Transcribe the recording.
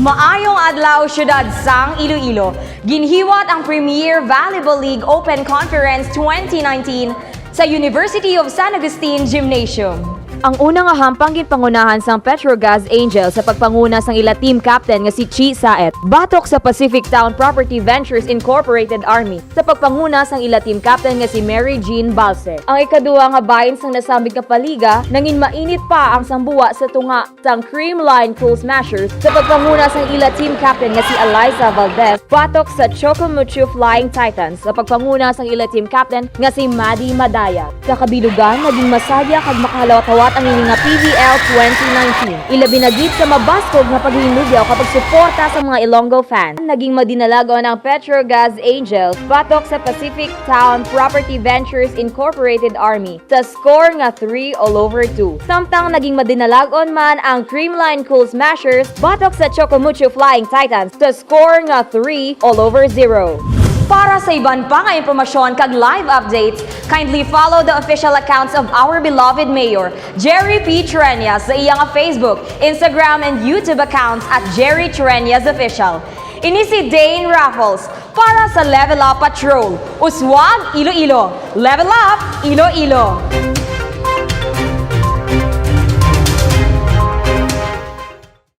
Maayong adlaw syudad sang Iloilo. Ginhiwat ang Premier Volleyball League Open Conference 2019 sa University of San Agustin Gymnasium. Ang unang hampang ginpangunahan sang Petrogas Angels sa pagpanguna sang ila team captain nga si Chi Saet, batok sa Pacific Town Property Ventures Incorporated Army sa pagpanguna sang ila team captain nga si Mary Jean Balse. Ang ikaduwa nga bahin sang nasambit nga paliga, nangin mainit pa ang sambuwa sa tunga sang Creamline Cool Smashers sa pagpanguna sang ila team captain nga si Eliza Valdez, batok sa Chocomucho Flying Titans sa pagpanguna sang ila team captain nga si Maddie Madaya. Sa kabilugan, naging masaya kag makalawat-awat ang ini nga PVL 2019. Ilabi na gid sa mabaskog nga paghinugyaw kapag suporta sa mga Ilonggo fans. Naging madinalago ng Petrogas Angels batok sa Pacific Town Property Ventures Incorporated Army sa score nga 3-2. Samtang naging madinalagon man ang Creamline Cool Smashers batok sa Chocomucho Flying Titans sa score nga 3-0. Para sa iban pa nga impormasyon kag live updates, kindly follow the official accounts of our beloved Mayor, Jerry P. Treñas sa iyang Facebook, Instagram, and YouTube accounts at Jerry Treñas Official. Ini si Dayne Rafols para sa Level Up Patrol. Uswag Iloilo. Level Up Iloilo.